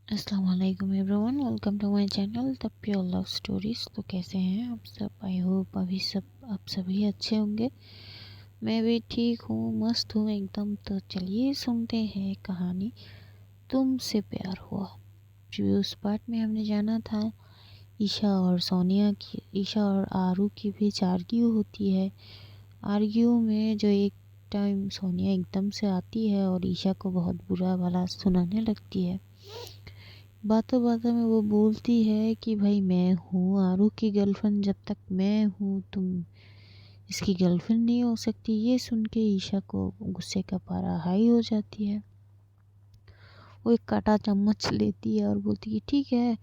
अस्सलाम वालेकुम everyone, welcome to my channel the pure love stories. तो कैसे हैं आप सब? आई होप अभी सब आप सभी अच्छे होंगे। मैं भी ठीक हूँ, मस्त हूँ एकदम। तो चलिए सुनते हैं कहानी तुमसे प्यार हुआ। प्रीवियस पार्ट में हमने जाना था ईशा और आरू की भी आर्ग्यू होती है। आर्ग्यू में जो एक टाइम सोनिया एकदम से आती है और ईशा को बहुत बुरा भला सुनाने लगती है। बातों बातों में वो बोलती है कि भाई मैं हूँ आरू की गर्लफ्रेंड, जब तक मैं हूँ तुम इसकी गर्लफ्रेंड नहीं हो सकती। ये सुन के ईशा को गुस्से का पारा हाई हो जाती है। वो एक काटा चम्मच लेती है और बोलती है ठीक है,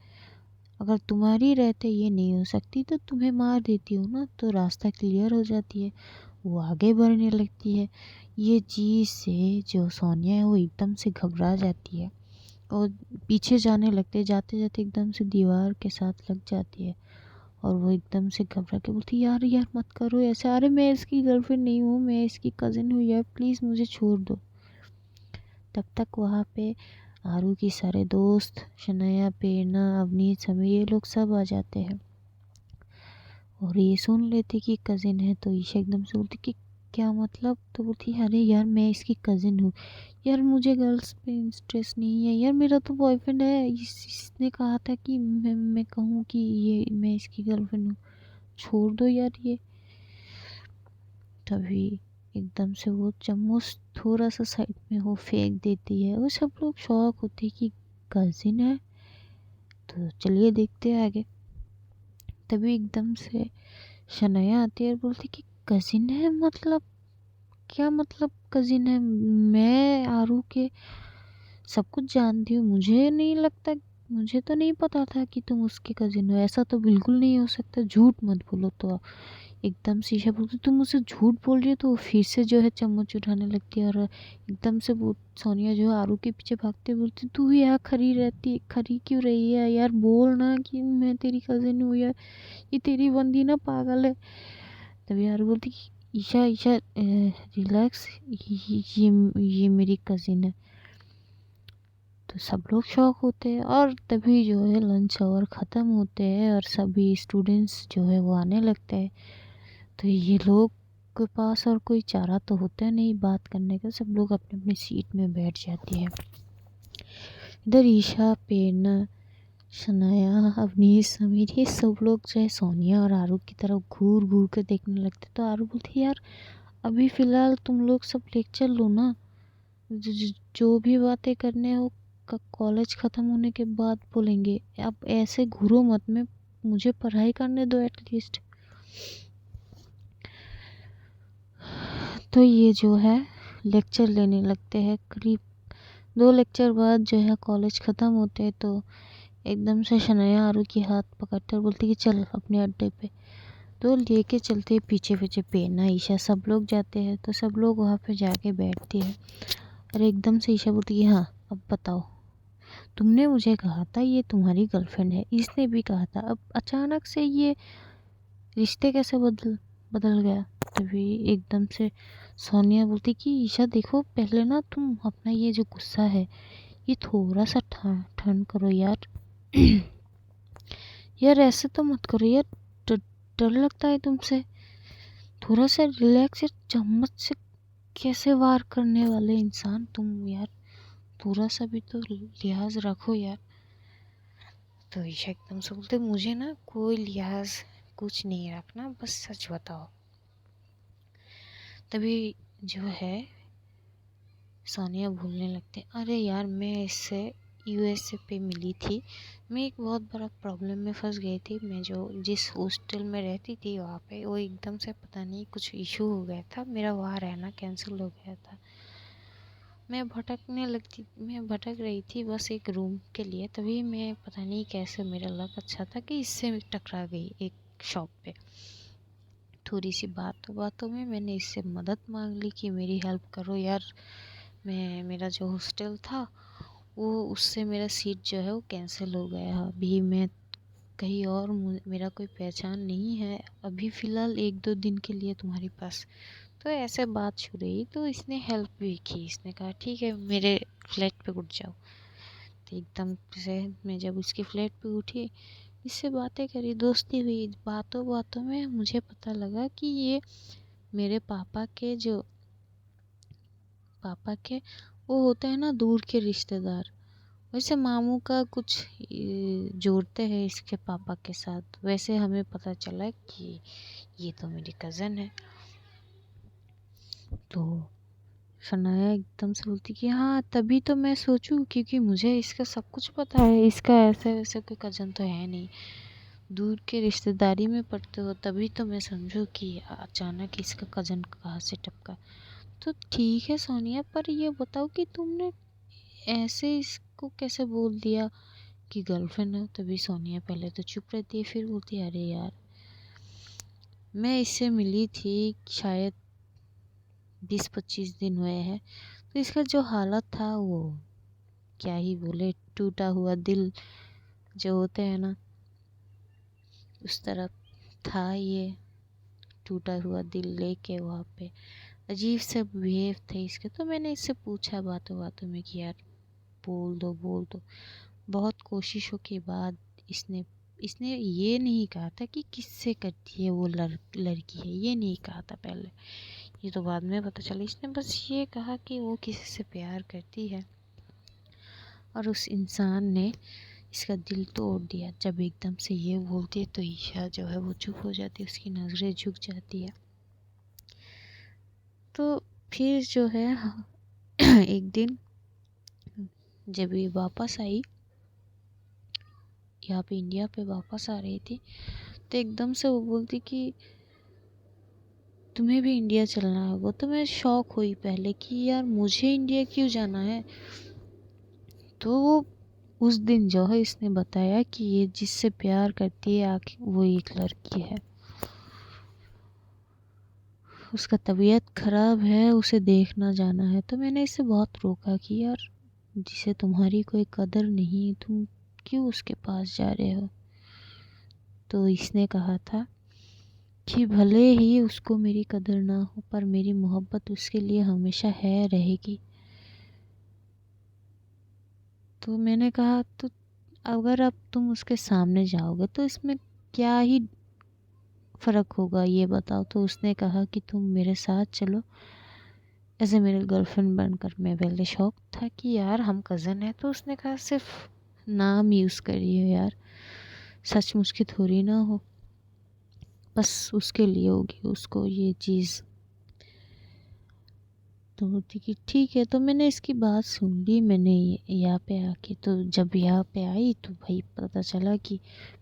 अगर तुम्हारी रहते ये नहीं हो सकती तो तुम्हें मार देती हूँ ना, तो रास्ता क्लियर हो जाती है। वो आगे बढ़ने लगती है। ये चीज़ से जो सोनिया है वो एकदम से घबरा जाती है और पीछे जाने लगते, जाते जाते एकदम से दीवार के साथ लग जाती है। और वो एकदम से घबरा के बोलती यार यार मत करो ऐसे, अरे मैं इसकी गर्लफ्रेंड नहीं हूँ, मैं इसकी कज़िन हूँ यार, प्लीज़ मुझे छोड़ दो। तब तक वहाँ पे आरू की सारे दोस्त शनाया, प्रेरणा, अवनीत, समीर ये लोग सब आ जाते हैं और ये सुन लेते कि कज़िन है। तो ईशा एकदम से बोलती कि क्या मतलब? तो बोलती अरे यार मैं इसकी कज़िन हूँ यार, मुझे गर्ल्स पे इंटरेस्ट नहीं है यार, मेरा तो बॉयफ्रेंड है। इसने कहा था कि मैं कहूँ कि ये मैं इसकी गर्लफ्रेंड हूँ, छोड़ दो यार ये। तभी एकदम से वो चम्मच थोड़ा सा साइड में वो फेंक देती है और सब लोग शॉक होते हैं कि कजिन है। तो चलिए देखते हैं आगे। तभी एकदम से शनाया आती है और बोलती कि कजिन है मतलब? क्या मतलब कजिन है? मैं आरू के सब कुछ जानती हूँ, मुझे नहीं लगता, मुझे तो नहीं पता था कि तुम उसके कजिन हो। ऐसा तो बिल्कुल नहीं हो सकता, झूठ मत बोलो। तो एकदम शीशा बोलती तुम मुझसे झूठ बोल रही हो। तो वो फिर से जो है चम्मच उठाने लगती है और एकदम से वो सोनिया जो है आरू के पीछे भागते बोलती तू यहाँ खड़ी क्यों रही है यार, बोल ना कि मैं तेरी कजिन हूँ यार, ये तेरी बंदी ना पागल है। तभी आरू बोलती कि ईशा ईशा रिलैक्स, ये मेरी कजिन है। तो सब लोग शौक होते हैं और तभी जो है लंच आवर ख़त्म होते हैं और सभी स्टूडेंट्स जो है वो आने लगते हैं। तो ये लोग के पास और कोई चारा तो होता नहीं बात करने का, सब लोग अपने अपनी सीट में बैठ जाती है। इधर ईशा, प्रेरणा, शनाया, अवनीश, समीर ये सब लोग जो है सोनिया और आरू की तरफ घूर घूर के देखने लगते। तो आरू बोलती यार अभी फ़िलहाल तुम लोग सब लेक्चर लो ना, जो भी बातें करने हो कॉलेज ख़त्म होने के बाद बोलेंगे, अब ऐसे घूरो मत, में मुझे पढ़ाई करने दो एटलीस्ट। तो ये जो है लेक्चर लेने लगते हैं। करीब 2 लेक्चर बाद जो है कॉलेज ख़त्म होते हैं। तो एकदम से शनाया आरू की हाथ पकड़कर बोलती कि चल अपने अड्डे पे। तो लेके चलते पीछे पीछे प्रेरणा, ईशा सब लोग जाते हैं। तो सब लोग वहाँ पे जाके बैठते हैं और एकदम से ईशा बोलती है हाँ अब बताओ, तुमने मुझे कहा था ये तुम्हारी गर्लफ्रेंड है, इसने भी कहा था, अब अचानक से ये रिश्ते कैसे बदल बदल गया? तभी एकदम से सोनिया बोलती कि ईशा देखो, पहले ना तुम अपना ये जो गुस्सा है ये थोड़ा सा ठंड करो यार। यार ऐसे तो मत करो यार, डर डर लगता है तुमसे, थोड़ा सा रिलैक्स। यार चम्मच से कैसे वार करने वाले इंसान तुम यार, थोड़ा सा भी तो लिहाज रखो यार। तो ईशा एकदम से बोलते मुझे ना कोई लिहाज कुछ नहीं रखना, बस सच बताओ। तभी जो है सोनिया भूलने लगते अरे यार मैं इससे यूएसए पे मिली थी, मैं एक बहुत बड़ा प्रॉब्लम में फंस गई थी। मैं जो जिस हॉस्टल में रहती थी वहाँ पे वो एकदम से पता नहीं कुछ इशू हो गया था, मेरा वहाँ रहना कैंसिल हो गया था। मैं भटक रही थी बस एक रूम के लिए, तभी मैं पता नहीं कैसे मेरा लक अच्छा था कि इससे टकरा गई एक शॉप पे। थोड़ी सी बातों में मैंने इससे मदद मांग ली कि मेरी हेल्प करो यार, मेरा जो हॉस्टल था वो उससे मेरा सीट जो है वो कैंसिल हो गया है। अभी मैं कहीं और, मेरा कोई पहचान नहीं है अभी फ़िलहाल 1-2 दिन के लिए तुम्हारे पास। तो ऐसे बात शुरू रही तो इसने हेल्प भी की, इसने कहा ठीक है मेरे फ्लैट पे उठ जाओ। थी एकदम से। मैं जब उसकी फ्लैट पे उठी, इससे बातें करी, दोस्ती हुई। बातों बातों में मुझे पता लगा कि ये मेरे पापा के वो होते हैं ना दूर के रिश्तेदार। वैसे मामू का कुछ जोड़ते हैं इसके पापा के साथ। वैसे हमें पता चला कि ये तो मेरी कज़न है। तो शनाया एकदम से बोलती कि हाँ तभी तो मैं सोचूं, क्योंकि मुझे इसका सब कुछ पता है, इसका ऐसे वैसे कोई कज़न तो है नहीं, दूर के रिश्तेदारी में पड़ते हो, तभी तो मैं समझूं कि अचानक इसका कज़न कहाँ से टपका। तो ठीक है सोनिया, पर ये बताओ कि तुमने ऐसे इसको कैसे बोल दिया कि गर्लफ्रेंड है। तभी सोनिया पहले तो चुप रहती है, फिर बोलती है अरे यार मैं इससे मिली थी शायद 20-25 दिन हुए हैं, तो इसका जो हालत था वो क्या ही बोले, टूटा हुआ दिल जो होते हैं ना उस तरह था ये। टूटा हुआ दिल लेके वहाँ पे अजीब से बिहेव थे इसके। तो मैंने इससे पूछा बातों बातों में कि यार बोल दो। बहुत कोशिशों के बाद इसने इसने ये नहीं कहा था कि किससे करती है वो लड़की है, ये नहीं कहा था पहले, ये तो बाद में पता चला। इसने बस ये कहा कि वो किसी से प्यार करती है और उस इंसान ने इसका दिल तोड़ दिया। जब एकदम से ये बोलती है तो ईशा जो है वो चुप हो जाती है, उसकी नज़रें झुक जाती है। तो फिर जो है एक दिन जब ये वापस आई, यहाँ पे इंडिया पे वापस आ रही थी, तो एकदम से वो बोलती कि तुम्हें भी इंडिया चलना होगा। तो मैं शॉक हुई पहले कि यार मुझे इंडिया क्यों जाना है। तो उस दिन जो है इसने बताया कि ये जिससे प्यार करती है आखिर वो एक लड़की है, उसका तबीयत ख़राब है, उसे देखना जाना है। तो मैंने इसे बहुत रोका कि यार जिसे तुम्हारी कोई कदर नहीं, तुम क्यों उसके पास जा रहे हो। तो इसने कहा था कि भले ही उसको मेरी कदर ना हो, पर मेरी मोहब्बत उसके लिए हमेशा है रहेगी। तो मैंने कहा तो अगर अब तुम उसके सामने जाओगे तो इसमें क्या ही फ़र्क होगा ये बताओ। तो उसने कहा कि तुम मेरे साथ चलो ऐसे मेरे गर्लफ्रेंड बनकर। मैं पहले शौक था कि यार हम कज़न हैं, तो उसने कहा सिर्फ नाम यूज़ करिए यार, सचमुच की थोड़ी ना हो, बस उसके लिए होगी उसको ये चीज़। तो बोलती कि ठीक है। तो मैंने इसकी बात सुन ली। मैंने यहाँ पे आके, तो जब यहाँ पे आई तो भाई पता चला कि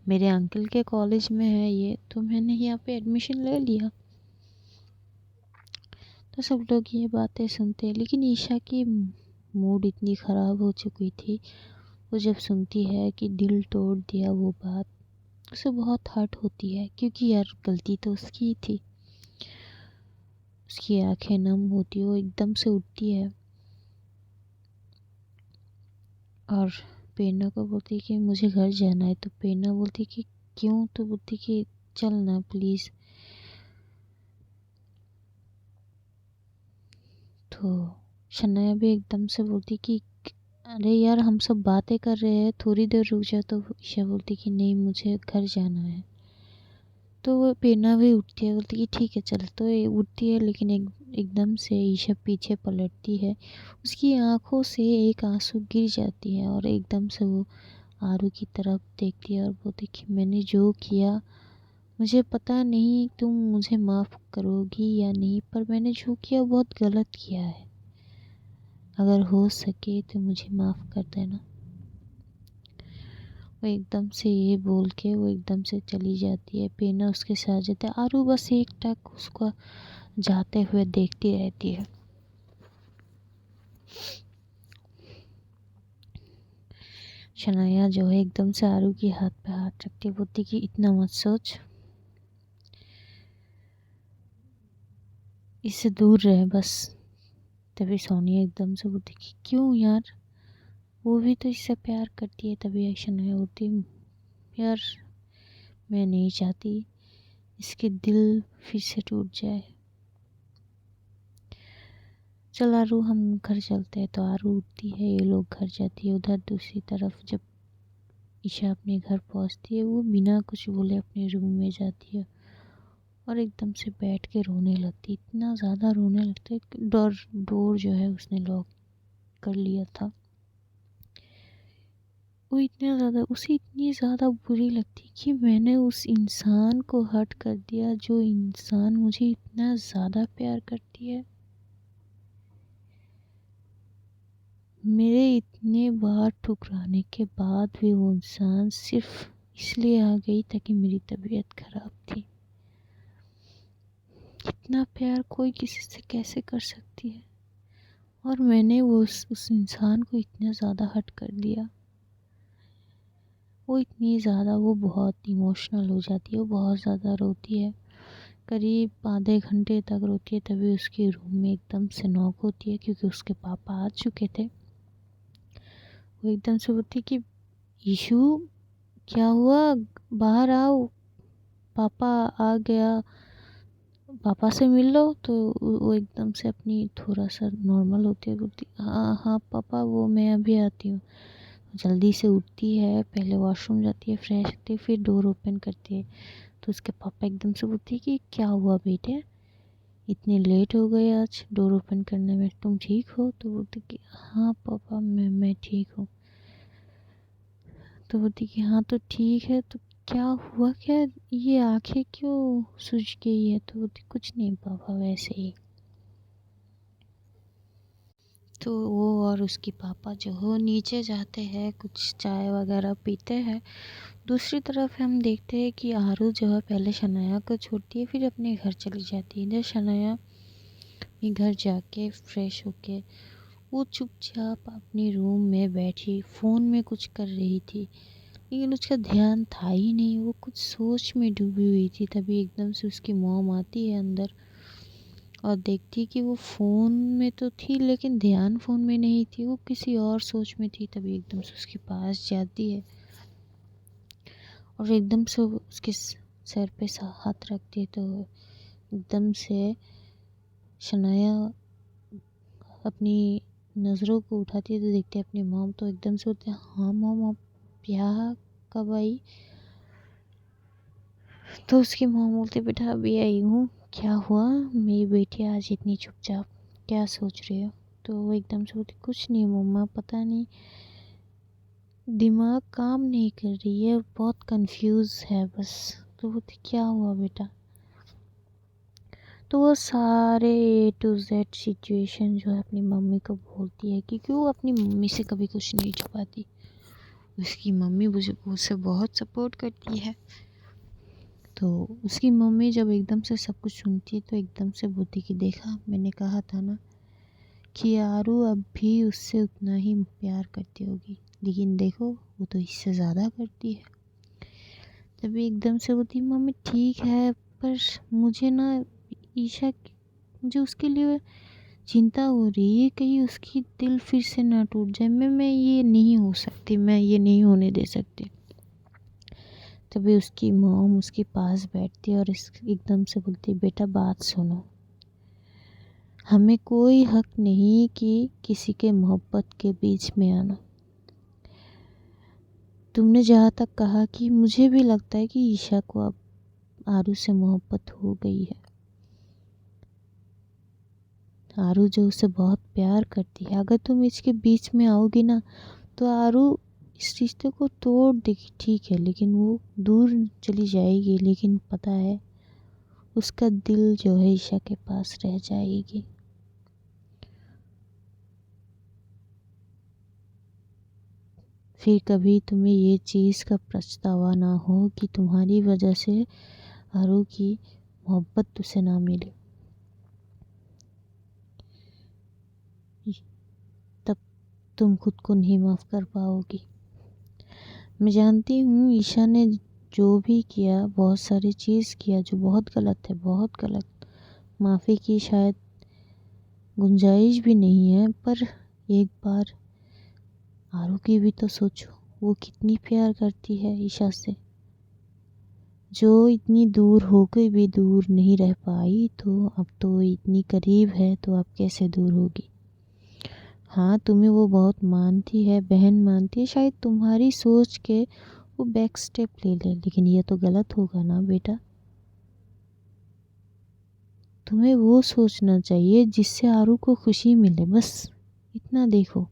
मेरे अंकल के कॉलेज में है ये, तो मैंने यहाँ पे एडमिशन ले लिया। तो सब लोग ये बातें सुनते हैं, लेकिन ईशा की मूड इतनी ख़राब हो चुकी थी, वो जब सुनती है कि दिल तोड़ दिया वो बात, उसे बहुत हर्ट होती है, क्योंकि यार गलती तो उसकी ही थी। उसकी आंखें नम होती, वो एकदम से उठती है और प्रेरणा को बोलती कि मुझे घर जाना है। तो प्रेरणा बोलती कि क्यों। तो बोलती कि चल ना प्लीज़। तो शनाया भी एकदम से बोलती कि अरे यार हम सब बातें कर रहे हैं, थोड़ी देर रुक जा। तो ईशा बोलती कि नहीं मुझे घर जाना है। तो वो प्रेरणा भी उठती है, बोलती कि ठीक है चल। तो ये उठती है, लेकिन एकदम से ईशा पीछे पलटती है, उसकी आंखों से एक आंसू गिर जाती है और एकदम से वो आरू की तरफ देखती है और बोलती कि मैंने जो किया, मुझे पता नहीं तुम मुझे माफ़ करोगी या नहीं, पर मैंने जो किया बहुत गलत किया है, अगर हो सके तो मुझे माफ़ कर देना। वो एकदम से ये बोल के वो एकदम से चली जाती है। पेना उसके साथ जाता है। आरू बस एक टक उसको जाते हुए देखती रहती है। शनाया जो है एकदम से आरू की हाथ पे हाथ रखती बोलती कि इतना मत सोच, इससे दूर रहे बस। तभी सोनिया एकदम से बोलती कि क्यों यार, वो भी तो इससे प्यार करती है। तभी शनाया बोलती यार मैं नहीं चाहती इसके दिल फिर से टूट जाए। चल आरू हम घर चलते हैं। तो आरू उठती है, ये लोग घर जाती है। उधर दूसरी तरफ जब ईशा अपने घर पहुंचती है, वो बिना कुछ बोले अपने रूम में जाती है और एकदम से बैठ के रोने लगती है। इतना ज़्यादा रोने लगती है कि डोर जो है उसने लॉक कर लिया था। वो इतना ज़्यादा उसे इतनी ज़्यादा बुरी लगती कि मैंने उस इंसान को हर्ट कर दिया, जो इंसान मुझे इतना ज़्यादा प्यार करती है। मेरे इतने बार ठुकराने के बाद भी वो इंसान सिर्फ इसलिए आ गई ताकि मेरी तबीयत खराब थी। इतना प्यार कोई किसी से कैसे कर सकती है? और मैंने वो उस इंसान को इतना ज़्यादा हर्ट कर दिया। वो इतनी ज़्यादा, वो बहुत इमोशनल हो जाती है, वो बहुत ज़्यादा रोती है। करीब आधे घंटे तक रोती है, तभी उसके रूम में एकदम से नॉक होती है, क्योंकि उसके पापा आ चुके थे। वो एकदम से बोलती कि ईशू क्या हुआ, बाहर आओ, पापा आ गया, पापा से मिल लो। तो वो एकदम से अपनी थोड़ा सा नॉर्मल होती है, बोलती हाँ हाँ पापा, वो मैं अभी आती हूँ। जल्दी से उठती है, पहले वॉशरूम जाती है, फ्रेश होती है, फिर डोर ओपन करती है। तो उसके पापा एकदम से बोलते हैं कि क्या हुआ बेटे, इतने लेट हो गए आज डोर ओपन करने में, तुम ठीक हो? तो बोलती कि हाँ पापा, मैं ठीक हूँ। तो बोलती कि हाँ तो ठीक है, तो क्या हुआ, क्या ये आंखें क्यों सूज गई है? तो बोलती कुछ नहीं पापा, वैसे ही। तो वो और उसके पापा जो हो नीचे जाते हैं, कुछ चाय वगैरह पीते हैं। दूसरी तरफ हम देखते हैं कि आरू जो है पहले शनाया को छोड़ती है, फिर अपने घर चली जाती है। इधर शनाया अपने घर जाके फ्रेश होके वो चुपचाप अपने रूम में बैठी फ़ोन में कुछ कर रही थी, लेकिन उसका ध्यान था ही नहीं, वो कुछ सोच में डूबी हुई थी। तभी एकदम से उसकी मॉम आती है अंदर और देखती कि वो फ़ोन में तो थी, लेकिन ध्यान फ़ोन में नहीं थी, वो किसी और सोच में थी। तभी एकदम से उसके पास जाती है और एकदम से उसके सर पे हाथ रखती है। तो एकदम से शनाया अपनी नज़रों को उठाती है, तो देखते हैं अपनी मॉम। तो एकदम से होते हैं, हाँ मॉम आप यहाँ कब आई? तो उसकी मॉम बोलती बेटा अभी आई हूँ। क्या हुआ मेरी बेटी आज इतनी चुपचाप, क्या सोच रही हो? तो वो एकदम से बोलती कुछ नहीं मम्मा, पता नहीं दिमाग काम नहीं कर रही है, बहुत कंफ्यूज है बस। तो बोलती क्या हुआ बेटा? तो वो सारे A to Z सिचुएशन जो है अपनी मम्मी को बोलती है, क्योंकि वो अपनी मम्मी से कभी कुछ नहीं छुपाती। उसकी मम्मी मुझे उसे बहुत सपोर्ट करती है। तो उसकी मम्मी जब एकदम से सब कुछ सुनती है, तो एकदम से बोलती कि देखा, मैंने कहा था ना कि आरू अब भी उससे उतना ही प्यार करती होगी, लेकिन देखो वो तो इससे ज़्यादा करती है। तभी एकदम से बोलती मम्मी ठीक है, पर मुझे ना ईशा, मुझे उसके लिए चिंता हो रही है, कहीं उसकी दिल फिर से ना टूट जाए। मैं ये नहीं हो सकती, मैं ये नहीं होने दे सकती। तभी उसकी मॉम उसके पास बैठती है और एकदम से बोलती बेटा बात सुनो, हमें कोई हक नहीं कि किसी के मोहब्बत के बीच में आना। तुमने जहाँ तक कहा कि मुझे भी लगता है कि ईशा को अब आरू से मोहब्बत हो गई है। आरू जो उसे बहुत प्यार करती है, अगर तुम इसके बीच में आओगी ना, तो आरू इस रिश्ते को तोड़ देगी, ठीक है, लेकिन वो दूर चली जाएगी, लेकिन पता है उसका दिल जो है ईशा के पास रह जाएगी। फिर कभी तुम्हें ये चीज़ का पछतावा ना हो कि तुम्हारी वजह से आरू की मोहब्बत उसे ना मिले। तब तुम खुद को नहीं माफ़ कर पाओगी। मैं जानती हूँ ईशा ने जो भी किया, बहुत सारी चीज़ किया जो बहुत गलत है, बहुत गलत। माफ़ी की शायद गुंजाइश भी नहीं है, पर एक बार आरू की भी तो सोचो, वो कितनी प्यार करती है ईशा से। जो इतनी दूर होकर भी दूर नहीं रह पाई, तो अब तो इतनी करीब है तो अब कैसे दूर होगी। हाँ, तुम्हें वो बहुत मानती है, बहन मानती है, शायद तुम्हारी सोच के वो बैक स्टेप ले ले, लेकिन ये तो गलत होगा ना बेटा। तुम्हें वो सोचना चाहिए जिससे आरू को खुशी मिले, बस इतना देखो।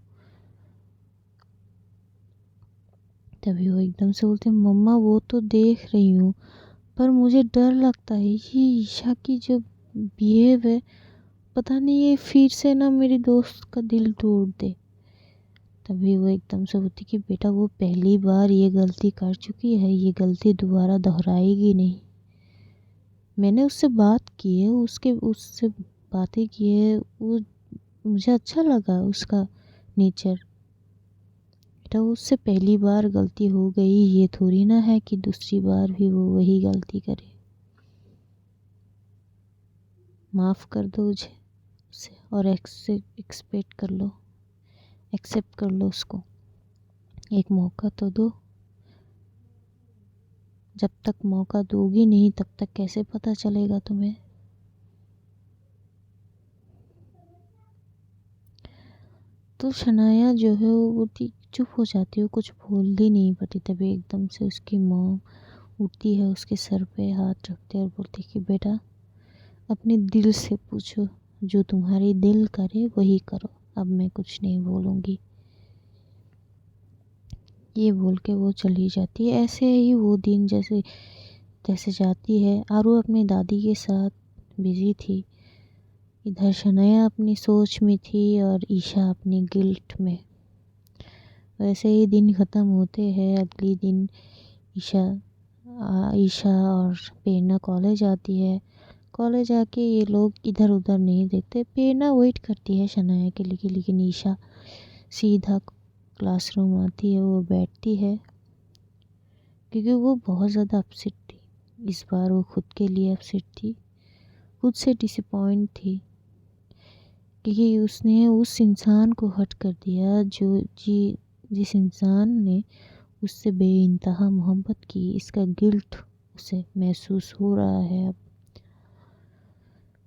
तभी वो एकदम से बोलते, मम्मा वो तो देख रही हूँ, पर मुझे डर लगता है ये ईशा की जो बिहेव है, पता नहीं ये फिर से ना मेरी दोस्त का दिल तोड़ दे। तभी वो एकदम से बोलती कि बेटा वो पहली बार ये गलती कर चुकी है, ये गलती दोबारा दोहराएगी नहीं। मैंने उससे बात की है, उससे बातें की है, वो मुझे अच्छा लगा उसका नेचर। बेटा उससे पहली बार गलती हो गई, ये थोड़ी ना है कि दूसरी बार भी वो वही गलती करे। माफ़ कर दो उसे और एक्सपेक्ट कर लो, एक्सेप्ट कर लो उसको, एक मौका तो दो। जब तक मौका दोगी नहीं तब तक कैसे पता चलेगा तुम्हें। तो शनाया जो है वो चुप हो जाती है, कुछ बोलती नहीं पाती। तभी एकदम से उसकी माँ उठती है, उसके सर पे हाथ रखते और बोलती कि बेटा अपने दिल से पूछो, जो तुम्हारी दिल करे वही करो, अब मैं कुछ नहीं बोलूँगी। ये बोल के वो चली जाती है। ऐसे ही वो दिन जैसे तैसे जाती है। आरू अपनी दादी के साथ बिजी थी, इधर शनाया अपनी सोच में थी और ईशा अपनी गिल्ट में। वैसे ही दिन ख़त्म होते हैं। अगले दिन ईशा और प्रेरणा कॉलेज आती है। कॉलेज आके ये लोग इधर उधर नहीं देखते। प्रेरणा वेट करती है शनाया के लिए, लेकिन ईशा सीधा क्लासरूम आती है, वो बैठती है, क्योंकि वो बहुत ज़्यादा अपसेट थी। इस बार वो खुद के लिए अपसेट थी, खुद से डिसअपॉइंट थी, क्योंकि उसने उस इंसान को हर्ट कर दिया जिस इंसान ने उससे बेइंतहा मोहब्बत की। इसका गिल्ट उसे महसूस हो रहा है अब।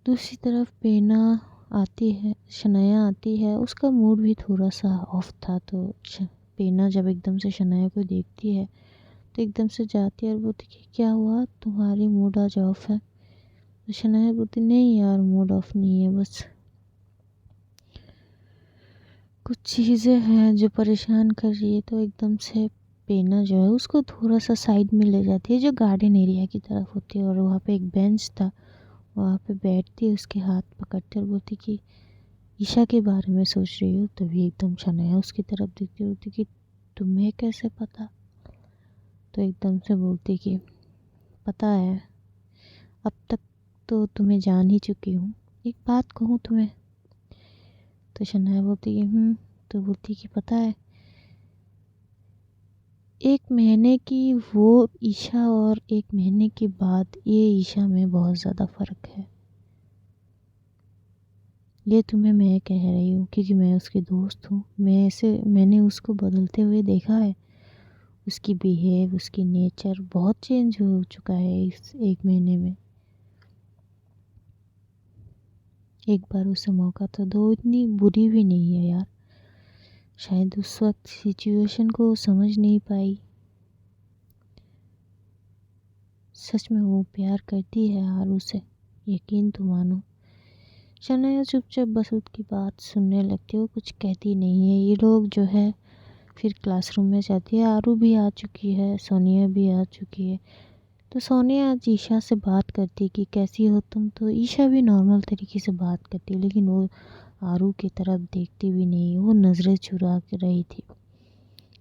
दूसरी तरफ प्रेरणा आती है, शनाया आती है, उसका मूड भी थोड़ा सा ऑफ था। तो प्रेरणा जब एकदम से शनाया को देखती है तो एकदम से जाती है और बोलती कि क्या हुआ, तुम्हारी मूड आज ऑफ है। तो शनाया बोलती नहीं यार, मूड ऑफ नहीं है, बस कुछ चीज़ें हैं जो परेशान कर रही है। तो एकदम से प्रेरणा जो है उसको थोड़ा सा साइड में ले जाती है, जो गार्डन एरिया की तरफ होती है, और वहाँ पे एक बेंच था, वहाँ पे बैठती है, उसके हाथ पकड़ते और बोलती कि ईशा के बारे में सोच रही हो। तभी एकदम शनाया उसकी तरफ देखती होती कि तुम्हें कैसे पता। तो एकदम से बोलती कि पता है, अब तक तो तुम्हें जान ही चुकी हूँ, एक बात कहूँ तुम्हें। तो शनाया बोलती कि तो बोलती कि पता है, 1 महीने की वो ईशा और 1 महीने के बाद ये ईशा में बहुत ज़्यादा फ़र्क है। ये तुम्हें मैं कह रही हूँ क्योंकि मैं उसकी दोस्त हूँ। मैंने उसको बदलते हुए देखा है। उसकी बिहेव, उसकी नेचर बहुत चेंज हो चुका है इस 1 महीने में। एक बार उसे मौका तो दो, इतनी बुरी भी नहीं है यार। शायद उस वक्त सिचुएशन को समझ नहीं पाई। सच में वो प्यार करती है आरू से, यकीन तो मानो। शनाया चुपचाप बस उसकी बात सुनने लगती है, वो कुछ कहती नहीं है। ये लोग जो है फिर क्लासरूम में जाती है। आरू भी आ चुकी है, सोनिया भी आ चुकी है। तो सोनिया आज ईशा से बात करती है कि कैसी हो तुम। तो ईशा भी नॉर्मल तरीके से बात करती है, लेकिन वो आरू की तरफ देखती भी नहीं, वो नज़रें चुरा के रही थी।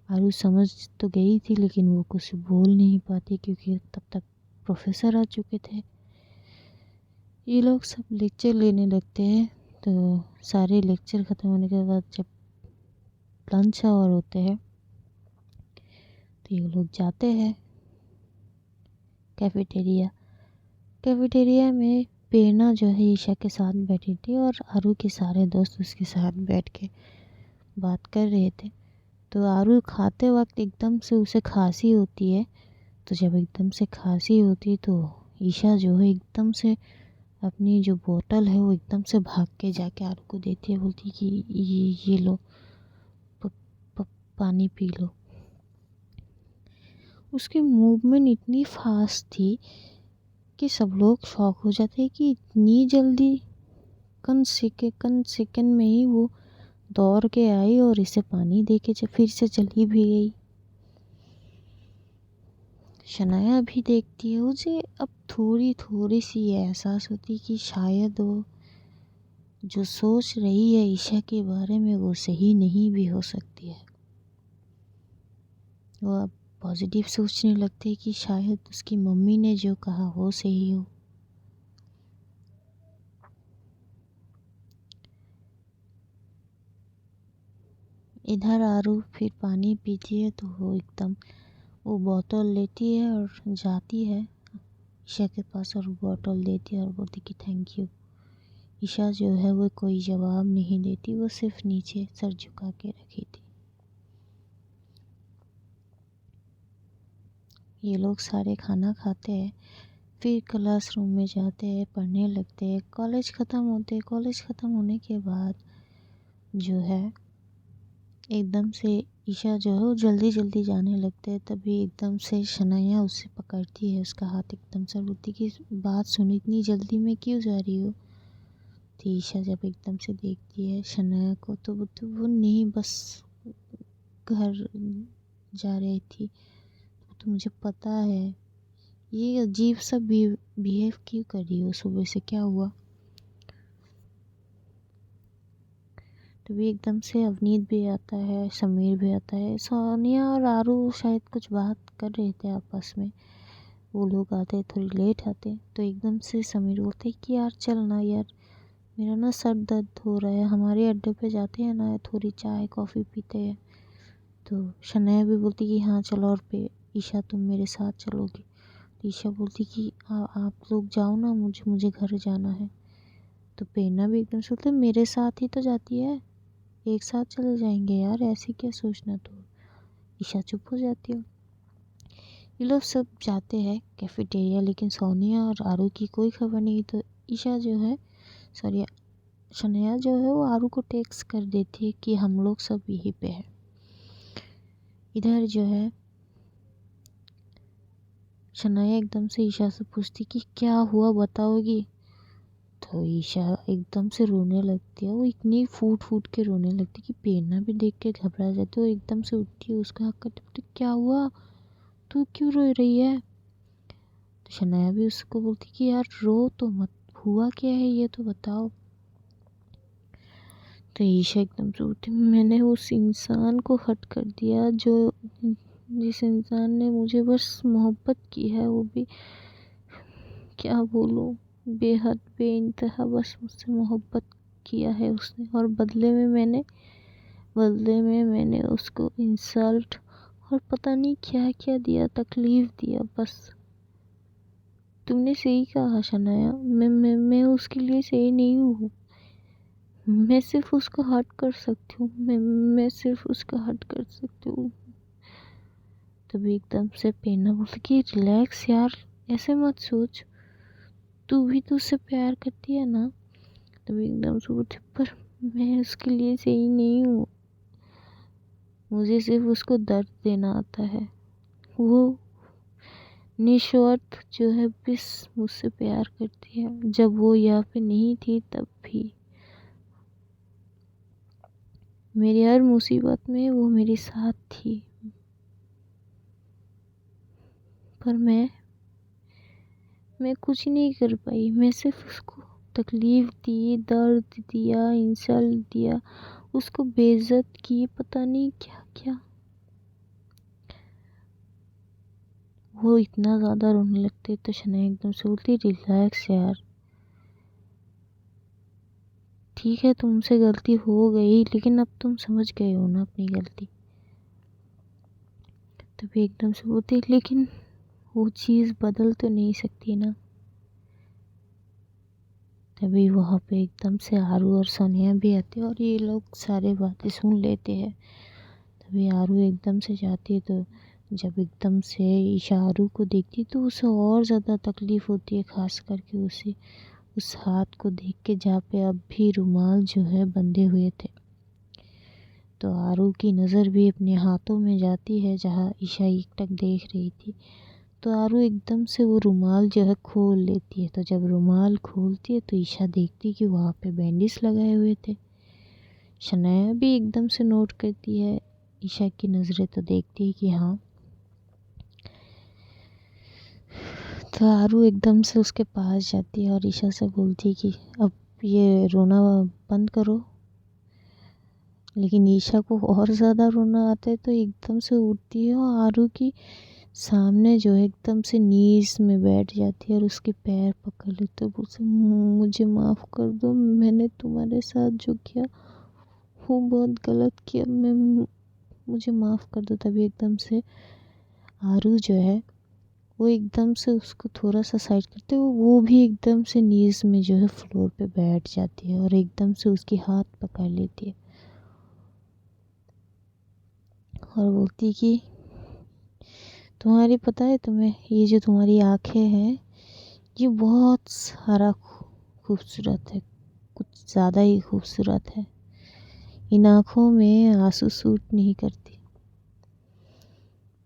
आरू समझ तो गई थी, लेकिन वो कुछ बोल नहीं पाती क्योंकि तब तक प्रोफेसर आ चुके थे। ये लोग सब लेक्चर लेने लगते हैं। तो सारे लेक्चर ख़त्म होने के बाद जब लंच आवर होते हैं तो ये लोग जाते हैं कैफेटेरिया। कैफेटेरिया में प्रेरणा जो है ईशा के साथ बैठी थी और आरू के सारे दोस्त उसके साथ बैठ के बात कर रहे थे। तो आरू खाते वक्त एकदम से उसे खांसी होती है। तो जब एकदम से खांसी होती तो ईशा जो है एकदम से अपनी जो बोतल है वो एकदम से भाग के जाके आरू को देती है, बोलती कि ये लो, प, प, पानी पी लो। उसकी मूवमेंट इतनी फास्ट थी कि सब लोग शॉक हो जाते हैं कि इतनी जल्दी कन सेकंड में ही वो दौड़ के आई और इसे पानी दे के फिर से चली भी गई। शनाया भी देखती है, मुझे अब थोड़ी थोड़ी सी एहसास होती कि शायद वो जो सोच रही है ईशा के बारे में वो सही नहीं भी हो सकती है। वो अब पॉजिटिव सोचने लगती है कि शायद उसकी मम्मी ने जो कहा वो सही हो। इधर आरू फिर पानी पीती है तो वो एकदम वो बोतल लेती है और जाती है ईशा के पास और बोतल देती है और बोलती कि थैंक यू। ईशा जो है वो कोई जवाब नहीं देती, वो सिर्फ नीचे सर झुका के रखी थी। ये लोग सारे खाना खाते हैं, फिर क्लासरूम में जाते हैं, पढ़ने लगते हैं। कॉलेज ख़त्म होने के बाद जो है एकदम से ईशा जो है वो जल्दी जल्दी जाने लगते हैं। तभी एकदम से शनाया उसे पकड़ती है, उसका हाथ एकदम से, बोलती कि बात सुन, इतनी जल्दी में क्यों जा रही हो। तो ईशा जब एकदम से देखती है शनाया को तो वो नहीं, बस घर जा रही थी। तो मुझे पता है ये अजीब सा बिहेव क्यों कर रही हो, सुबह से क्या हुआ। तभी एकदम से अवनीत भी आता है, समीर भी आता है। सोनिया और आरू शायद कुछ बात कर रहे थे आपस में। वो लोग आते थोड़ी लेट आते तो एकदम से समीर बोलते कि यार चल ना यार, मेरा ना सर दर्द हो रहा है, हमारे अड्डे पे जाते हैं ना, थोड़ी चाय कॉफ़ी पीते हैं। तो शनाया भी बोलती कि हाँ चलो, और पे ईशा तुम मेरे साथ चलोगी। तो ईशा बोलती कि आप लोग जाओ ना, मुझे घर जाना है। तो प्रेरणा भी एकदम से बोलती मेरे साथ ही तो जाती है, एक साथ चले जाएंगे यार, ऐसे क्या सोचना। तो ईशा चुप हो जाती है। ये लोग सब जाते हैं कैफेटेरिया, लेकिन सोनिया और आरू की कोई खबर नहीं। तो ईशा जो है, सॉरी शनाया जो है, वो आरू को टेक्स्ट कर देती है कि हम लोग सब यहीं पे हैं। इधर जो है शनाया एकदम से ईशा से पूछती कि क्या हुआ बताओगी। तो ईशा एकदम से रोने लगती है, वो इतनी फूट फूट के रोने लगती कि प्रेरणा भी देख के घबरा जाती है। वो एकदम से उठती है, उसका हक करती, बोलती क्या हुआ, तू क्यों रो रही है। तो शनाया भी उसको बोलती कि यार रो तो मत, हुआ क्या है ये तो बताओ। तो ईशा एकदम से उठी, मैंने उस इंसान को हर्ट कर दिया जो जिस इंसान ने मुझे बस मोहब्बत की है, वो भी क्या बोलूँ, बेहद बेइंतहा बस मुझसे मोहब्बत किया है उसने, और बदले में मैंने उसको इंसल्ट और पता नहीं क्या क्या दिया, तकलीफ़ दिया। बस तुमने सही कहा शनाया, मैं उसके लिए सही नहीं हूँ। मैं सिर्फ उसको हर्ट कर सकती हूँ, मैं सिर्फ उसका हर्ट कर सकती हूँ। तभी एकदम से प्रेरणा बोलती कि रिलैक्स यार, ऐसे मत सोच, तू भी तो उससे प्यार करती है ना। तभी एकदम से बोलती पर मैं उसके लिए सही नहीं हूँ, मुझे सिर्फ उसको दर्द देना आता है। वो निस्वार्थ जो है बस मुझसे प्यार करती है, जब वो यहाँ पे नहीं थी तब भी मेरी हर मुसीबत में वो मेरे साथ थी। पर मैं कुछ नहीं कर पाई, मैं सिर्फ उसको तकलीफ़ दी, दर्द दिया, इंसल्ट दिया, उसको बेइज्जत की, पता नहीं क्या क्या। वो इतना ज़्यादा रोने लगते तो शनाया एकदम से बोलती रिलैक्स यार, ठीक है तुमसे गलती हो गई, लेकिन अब तुम समझ गए हो ना अपनी गलती। तभी एकदम से बोलती लेकिन वो चीज़ बदल तो नहीं सकती ना। तभी वहाँ पे एकदम से आरू और सोनिया भी आते और ये लोग सारे बातें सुन लेते हैं। तभी आरू एकदम से जाती है तो जब एकदम से ईशा आरू को देखती तो उसे और ज़्यादा तकलीफ़ होती है, ख़ास करके उसे उस हाथ को देख के जहाँ पे अब भी रुमाल जो है बंधे हुए थे। तो आरू की नज़र भी अपने हाथों में जाती है जहाँ ईशा एकटक देख रही थी। तो आरू एकदम से वो रुमाल जो है खोल लेती है। तो जब रुमाल खोलती है तो ईशा देखती कि वहाँ पे बैंडेज लगाए हुए थे। शनाया भी एकदम से नोट करती है ईशा की नज़रें, तो देखती है कि हाँ। तो आरू एकदम से उसके पास जाती है और ईशा से बोलती है कि अब ये रोना बंद करो। लेकिन ईशा को और ज़्यादा रोना आता है, तो एकदम से उठती है और आरू की सामने जो है एकदम से नीज में बैठ जाती है और उसके पैर पकड़ लेते, तो बोलते मुझे माफ़ कर दो, मैंने तुम्हारे साथ जो किया वो बहुत गलत किया, मैं मुझे माफ़ कर दो। तभी एकदम से आरू जो है वो एकदम से उसको थोड़ा सा साइड करते हुए वो भी एकदम से नीज में जो है फ्लोर पे बैठ जाती है और एकदम से उसकी हाथ पकड़ लेती है और बोलती कि तुम्हारी पता है तुम्हें, ये जो तुम्हारी आँखें हैं ये बहुत सारा खूबसूरत है, कुछ ज़्यादा ही खूबसूरत है। इन आँखों में आंसू सूट नहीं करती।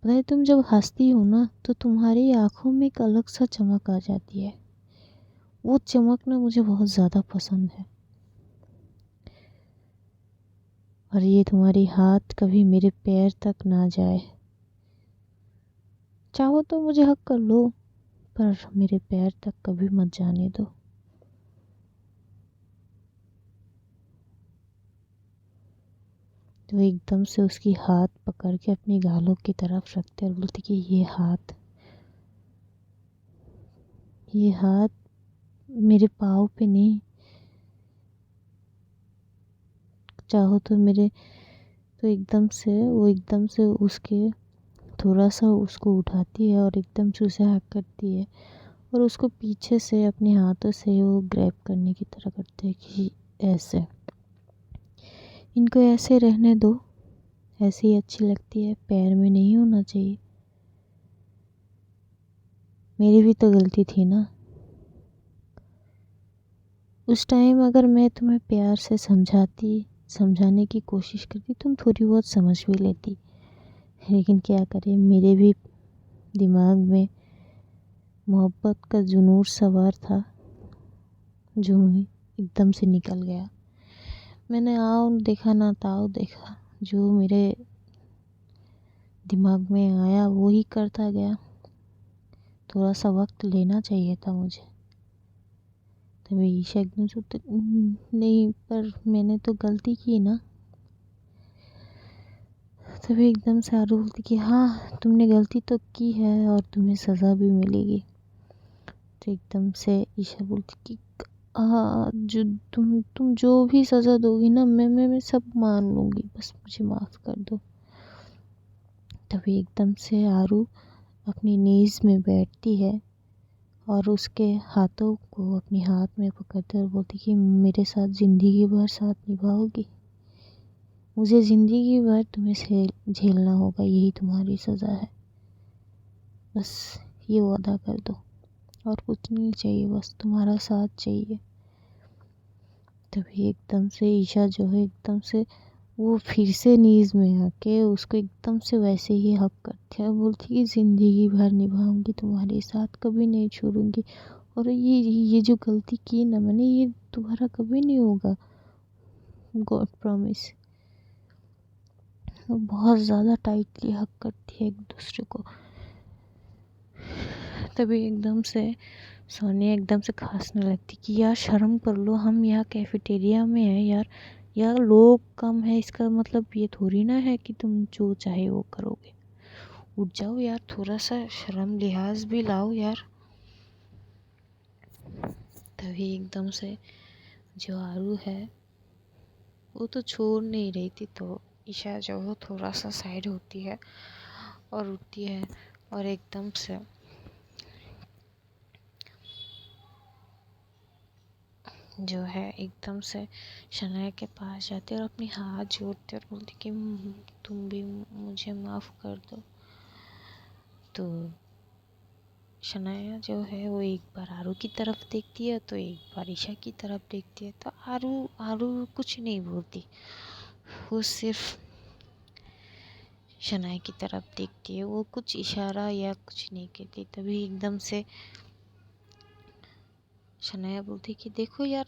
पता है तुम जब हंसती हो ना तो तुम्हारी आँखों में एक अलग सा चमक आ जाती है। वो चमक ना मुझे बहुत ज़्यादा पसंद है। और ये तुम्हारी हाथ कभी मेरे पैर तक ना जाए। चाहो तो मुझे हक कर लो, पर मेरे पैर तक कभी मत जाने दो। तो एकदम से उसकी हाथ पकड़ के अपनी गालों की तरफ रखते और बोलते कि ये हाथ मेरे पाँव पे नहीं, चाहो तो मेरे। तो एकदम से उसके थोड़ा सा उसको उठाती है और एकदम से उसे हक करती है और उसको पीछे से अपने हाथों से वो ग्रैब करने की तरह करते हैं कि ऐसे इनको ऐसे रहने दो, ऐसे ही अच्छी लगती है, पैर में नहीं होना चाहिए। मेरी भी तो गलती थी ना, उस टाइम अगर मैं तुम्हें प्यार से समझाने की कोशिश करती तुम थोड़ी बहुत समझ भी लेती। लेकिन क्या करें, मेरे भी दिमाग में मोहब्बत का जुनून सवार था जो एकदम से निकल गया। मैंने आओ देखा ना ताओ देखा, जो मेरे दिमाग में आया वो ही करता गया। थोड़ा सा वक्त लेना चाहिए था मुझे। तभी ईशा एकदम से नहीं, पर मैंने तो गलती की ना। तभी एकदम से आरू बोलती कि हाँ तुमने गलती तो की है और तुम्हें सज़ा भी मिलेगी। तो एकदम से ईशा बोलती कि हाँ जो तुम जो भी सज़ा दोगी ना मैं सब मान लूँगी, बस मुझे माफ़ कर दो। तभी एकदम से आरू अपनी नीज़ में बैठती है और उसके हाथों को अपने हाथ में पकड़ते और बोलती कि मेरे साथ ज़िंदगी भर साथ निभाओगी, मुझे ज़िंदगी भर तुम्हें से झेलना होगा, यही तुम्हारी सज़ा है, बस ये वादा कर दो और कुछ नहीं चाहिए, बस तुम्हारा साथ चाहिए। तभी एकदम से ईशा जो है एकदम से वो फिर से नीज़ में आके उसको एकदम से वैसे ही हक करती है, बोलती कि ज़िंदगी भर निभाऊंगी तुम्हारे साथ, कभी नहीं छोड़ूंगी, और ये जो गलती की ना मैंने, ये दोबारा कभी नहीं होगा, गॉड प्रॉमिस। वो बहुत ज़्यादा टाइटली हक करती है एक दूसरे को। तभी एकदम से सोनिया एकदम से खांसने लगती कि यार शर्म कर लो, हम यहाँ कैफेटेरिया में हैं यार, यार लोग कम है इसका मतलब ये थोड़ी ना है कि तुम जो चाहे वो करोगे, उठ जाओ यार, थोड़ा सा शर्म लिहाज भी लाओ यार। तभी एकदम से जो आरू है वो तो छोड़ नहीं रही थी, तो ईशा जो है थोड़ा सा साइड होती है और उठती है और एकदम से जो है एकदम से शनाया के पास जाती है और अपनी हाथ जोड़ती है और बोलती कि तुम भी मुझे माफ़ कर दो। तो शनाया जो है वो एक बार आरू की तरफ देखती है तो एक बार ईशा की तरफ देखती है। तो आरू आरू कुछ नहीं बोलती, वो सिर्फ शनाया की तरफ देखती है, वो कुछ इशारा या कुछ नहीं कहती। तभी एकदम से शनाया बोलती कि देखो यार,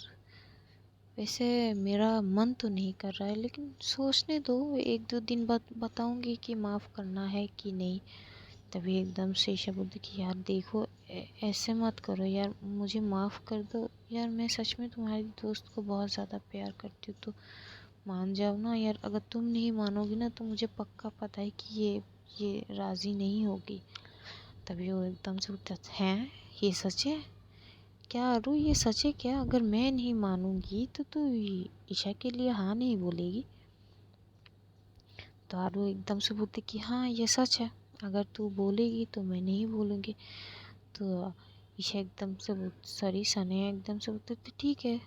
वैसे मेरा मन तो नहीं कर रहा है, लेकिन सोचने दो, एक दो दिन बाद बताऊंगी कि माफ़ करना है कि नहीं। तभी एकदम से ईशा बोलती कि यार देखो, ऐसे मत करो यार, मुझे माफ़ कर दो यार, मैं सच में तुम्हारी दोस्त को बहुत ज़्यादा प्यार करती हूँ, तो मान जाओ ना यार। अगर तुम नहीं मानोगी ना तो मुझे पक्का पता है कि ये राज़ी नहीं होगी। तभी वो एकदम से उठता है, ये सच है क्या आरू, ये सच है क्या? अगर मैं नहीं मानूंगी तो तू ईशा के लिए हाँ नहीं बोलेगी? तो आरू एकदम से बोलती कि हाँ ये सच है, अगर तू बोलेगी तो मैं नहीं बोलूँगी। तो ईशा एकदम से सॉरी सने एकदम से बोलते थे ठीक है,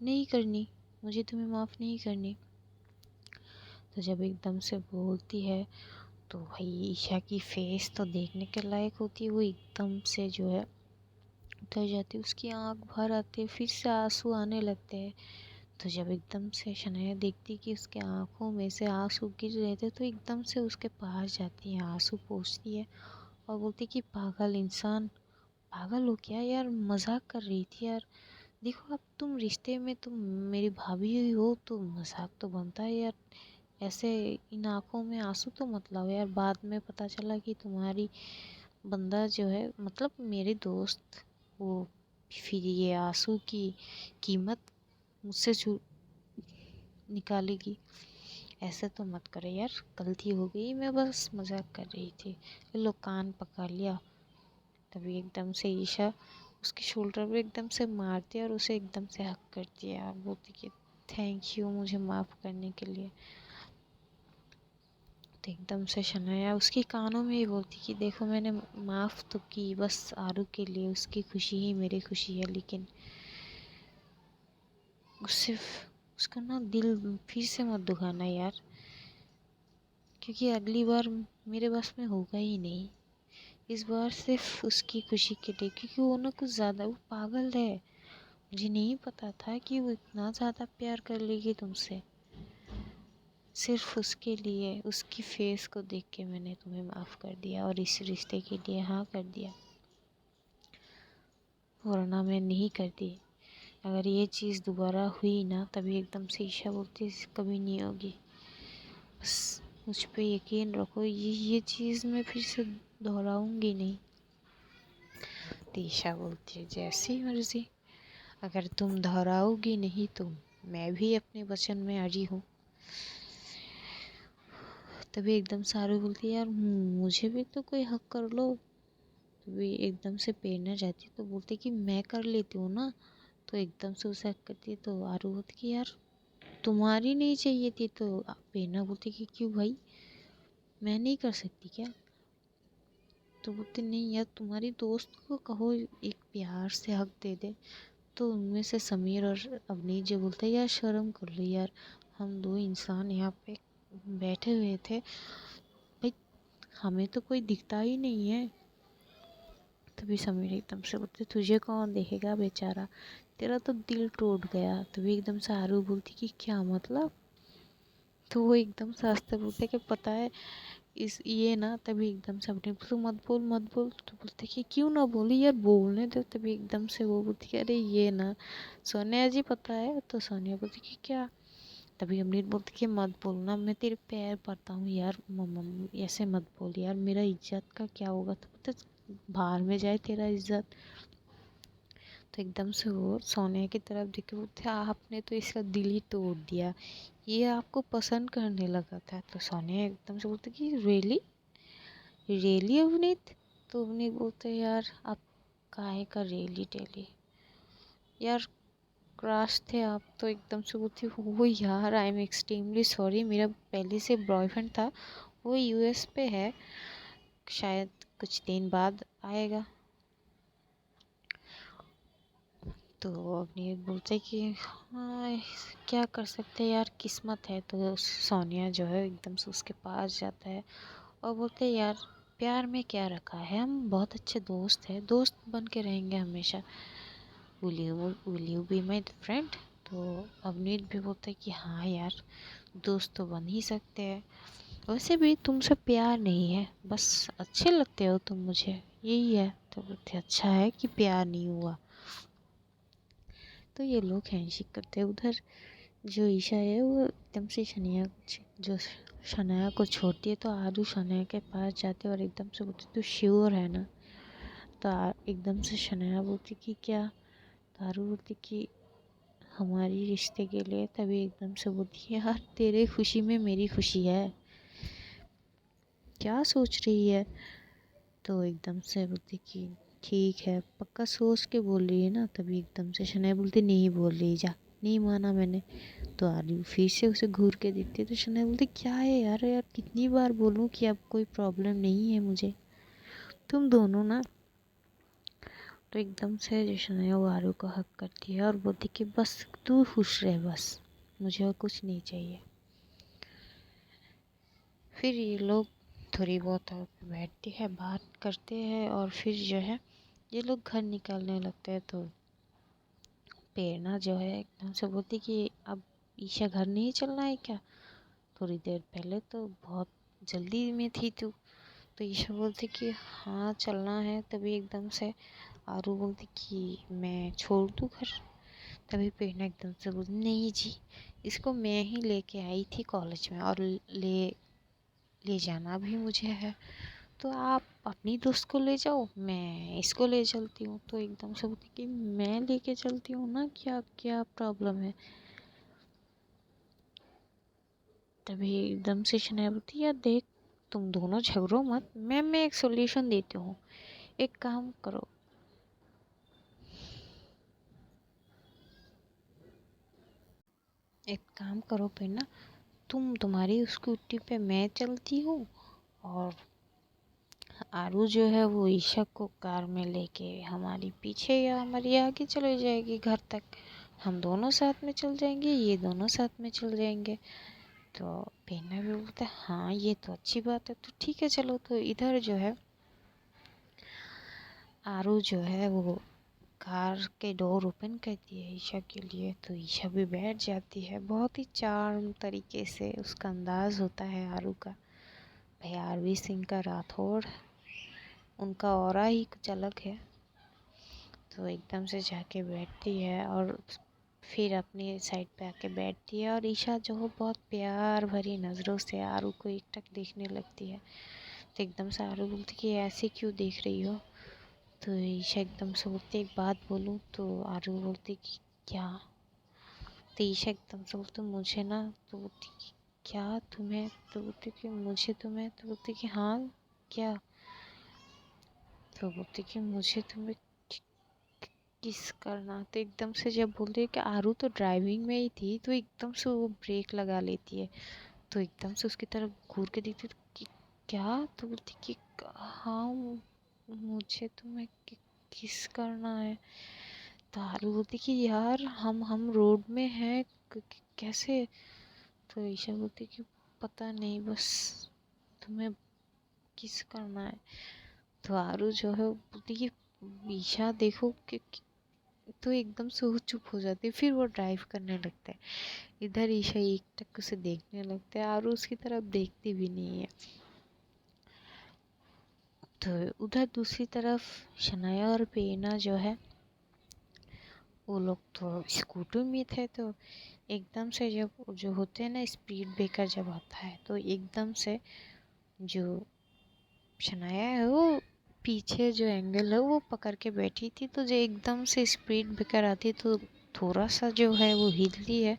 नहीं करनी, मुझे तुम्हें माफ़ नहीं करनी। तो जब एकदम से बोलती है तो भाई ईशा की फेस तो देखने के लायक होती है। वो एकदम से जो है उतर जाती है, उसकी आँख भर आती है, फिर से आंसू आने लगते हैं। तो जब एकदम से शनाया देखती कि उसके आँखों में से आंसू गिर रहे थे तो एकदम से उसके पास जाती है, आंसू पोंछती है और बोलती कि पागल इंसान, पागल हो क्या यार, मजाक कर रही थी यार। देखो अब तुम रिश्ते में, तुम मेरी भाभी हो तो मजाक तो बनता है यार, ऐसे इन आँखों में आंसू तो मत लाओ यार। बाद में पता चला कि तुम्हारी बंदा जो है, मतलब मेरे दोस्त, वो फिर ये आंसू की कीमत मुझसे निकालेगी। ऐसे तो मत करो यार, गलती हो गई, मैं बस मजाक कर रही थी। लो कान पकड़ लिया। तभी एकदम से ईशा उसके शोल्डर पे एकदम से मारती है और उसे एकदम से हक करती है और बोलती कि थैंक यू मुझे माफ़ करने के लिए। तो एकदम से शनाया उसके कानों में ही बोलती कि देखो मैंने माफ़ तो की, बस आरू के लिए, उसकी खुशी ही मेरी खुशी है, लेकिन सिर्फ उसका ना दिल फिर से मत दुखाना यार, क्योंकि अगली बार मेरे बस में होगा ही नहीं। इस बार सिर्फ उसकी खुशी के लिए, क्योंकि वो ना कुछ ज़्यादा, वो पागल है। मुझे नहीं पता था कि वो इतना ज़्यादा प्यार कर लेगी तुमसे। सिर्फ उसके लिए, उसकी फेस को देख के मैंने तुम्हें माफ़ कर दिया और इस रिश्ते के लिए हाँ कर दिया, वरना मैं नहीं करती। अगर ये चीज़ दोबारा हुई ना, तभी एकदम से ईशा बोलती कभी नहीं होगी, बस मुझ पे यकीन रखो, ये चीज़ मैं फिर से दोहराऊंगी नहीं। तो ईशा बोलती है जैसी मर्जी, अगर तुम दोहराओगी नहीं तो मैं भी अपने वचन में अड़ी हूँ। तभी एकदम सारू बोलती है यार मुझे भी तो कोई हक कर लो। तभी एकदम से प्रेरणा जाती है तो बोलती कि मैं कर लेती हूँ ना। तो एकदम से उसे हक करती है तो आरू बोलती कि यार तुम्हारी नहीं चाहिए थी। तो प्रेरणा बोलती कि क्यों भाई, मैं नहीं कर सकती क्या? तो बोलते नहीं यार, तुम्हारी दोस्त को कहो एक प्यार से हक दे दे। तो उनमें से समीर और अवनीत जो बोलते हैं यार शर्म कर लो यार, हम दो इंसान यहाँ पे बैठे हुए थे भाई, हमें तो कोई दिखता ही नहीं है। तभी समीर एकदम से बोलते तुझे कौन देखेगा बेचारा, तेरा तो दिल टूट गया। तभी एकदम से आरू बोलती कि क्या मतलब? तो वो एकदम से हंसते बोलते कि पता है इस ये ना। तभी एकदम से अपने तो मत बोल मत बोल। तो बोलते कि क्यों ना बोली यार, बोलने दो। तभी एकदम से वो बोलती कि अरे ये ना सोनिया जी पता है। तो सोनिया बोलती कि क्या? तभी अमृत बोलती कि मत बोलना, मैं तेरे पैर पड़ता हूँ यार, मम्मा ऐसे मत बोल यार, मेरा इज्जत का क्या होगा? तो बोलते बाहर में जाए तेरा इज्जत। तो एकदम से वो सोनिया की तरफ देख के बोलते आपने तो इसका दिल ही तोड़ दिया, ये आपको पसंद करने लगा था। तो सोनिया एकदम से बोलते कि रियली रियली अवनीत? तो अवनीत बोलते यार आप काहे का रियली टेली यार, क्रश थे आप। तो एकदम से बोलती वो यार आई एम एक्सट्रीमली सॉरी, मेरा पहले से बॉयफ्रेंड था, वो यूएस पे है, शायद कुछ दिन बाद आएगा। तो अवनीत बोलते कि हाँ क्या कर सकते हैं यार, किस्मत है। तो सोनिया जो है एकदम से उसके पास जाता है और बोलते यार प्यार में क्या रखा है, हम बहुत अच्छे दोस्त हैं, दोस्त बन के रहेंगे हमेशा। Will you be my friend? तो अवनीत भी बोलता है कि हाँ यार, दोस्त तो बन ही सकते हैं। वैसे भी तुमसे प्यार नहीं है, बस अच्छे लगते हो तुम मुझे, यही है। तो बोलते अच्छा है कि प्यार नहीं हुआ। तो ये लोग हैंडशेक करते हैं। उधर जो ईशा है वो एकदम से जो शनाया को छोड़ती है, तो आरू शनाया के पास जाते और एकदम से बोलती तू श्योर है ना? तो एकदम से शनाया बोलती कि क्या? तो आरू बोलती कि हमारी रिश्ते के लिए। तभी एकदम से बोलती है यार तेरे खुशी में मेरी खुशी है, क्या सोच रही है? तो एकदम से बोलती कि ठीक है, पक्का सोच के बोल रही है ना? तभी एकदम से शनाया बोलती नहीं बोल रही, जा, नहीं माना मैंने। तो आलू फिर से उसे घूर के देखती है। तो शनाया बोलती क्या है यार, यार कितनी बार बोलूं कि अब कोई प्रॉब्लम नहीं है मुझे, तुम दोनों ना। तो एकदम से जो शनाया वो आरू को हक करती है और बोलती कि बस तू खुश रह, बस मुझे और कुछ नहीं चाहिए। फिर ये लोग थोड़ी बहुत बैठते हैं, बात करते हैं और फिर जो है ये लोग घर निकालने लगते हैं। तो प्रेरणा जो है एकदम से बोलती कि अब ईशा घर नहीं चलना है क्या? थोड़ी देर पहले तो बहुत जल्दी में थी तू। तो ईशा बोलती कि हाँ चलना है। तभी एकदम से आरू बोलती कि मैं छोड़ दूँ घर? तभी प्रेरणा एकदम से बोलती नहीं जी, इसको मैं ही लेके आई थी कॉलेज में और ले जाना भी मुझे है। तो आप अपनी दोस्त को ले जाओ, मैं इसको ले चलती हूँ। तो एकदम से बोलती कि मैं लेके चलती हूँ ना, क्या क्या प्रॉब्लम है? तभी एकदम से शनाया बोलती यार देख, तुम दोनों झगड़ो मत, मैं एक सोल्यूशन देती हूँ। एक काम करो, एक काम करो फिर ना, तुम्हारी स्कूटी पे मैं चलती हूँ और आरू जो है वो ईशा को कार में लेके हमारी पीछे या हमारी आगे चले जाएगी घर तक। हम दोनों साथ में चल जाएंगे, ये दोनों साथ में चल जाएंगे। तो पहना भी बोलता है हाँ ये तो अच्छी बात है, तो ठीक है चलो। तो इधर जो है आरू जो है वो कार के डोर ओपन करती है ईशा के लिए। तो ईशा भी बैठ जाती है, बहुत ही चार्म तरीके से उसका अंदाज होता है आरू का। भाई आरवी सिंह का राठौड़, उनका ऑरा ही कुछ अलग है। तो एकदम से जाके बैठती है और फिर अपनी साइड पे आके बैठती है और ईशा जो हो बहुत प्यार भरी नज़रों से आरू को एकटक देखने लगती है। तो एकदम से आरू बोलती कि ऐसे क्यों देख रही हो? तो ईशा एकदम से बोलती एक बात बोलूँ? तो आरू बोलती कि क्या? तो ईशा एकदम से बोलती मुझे ना। तो बोलती कि क्या तुम्हें? तो बोलती कि मुझे तुम्हें। तो बोलती कि हाँ क्या? तो बोलती कि मुझे तुम्हें किस करना। तो एकदम से जब बोलती है कि आरू तो ड्राइविंग में ही थी, तो एकदम से वो ब्रेक लगा लेती है। तो एकदम से उसकी तरफ घूर के देखती तो कि क्या? तो बोलती कि हाँ मुझे तुम्हें किस करना है। तो आरू बोलती कि यार हम रोड में हैं, कैसे? तो ईशा बोलती कि पता नहीं, बस तुम्हें किस करना है। तो आरू जो है बोलती कि ईशा देखो कि तो एकदम से वो चुप हो जाती है। फिर वो ड्राइव करने लगता है। इधर ईशा एक टक से देखने लगता है और उसकी तरफ देखती भी नहीं है। तो उधर दूसरी तरफ शनाया और प्रेरणा जो है वो लोग तो स्कूटर में थे। तो एकदम से जब जो होते हैं ना स्पीड ब्रेकर जब आता है, तो एकदम से जो शनाया है वो पीछे जो एंगल है वो पकड़ के बैठी थी। तो जो एकदम से स्पीड ब्रेकर आती है तो थोड़ा सा जो है वो हिलती है,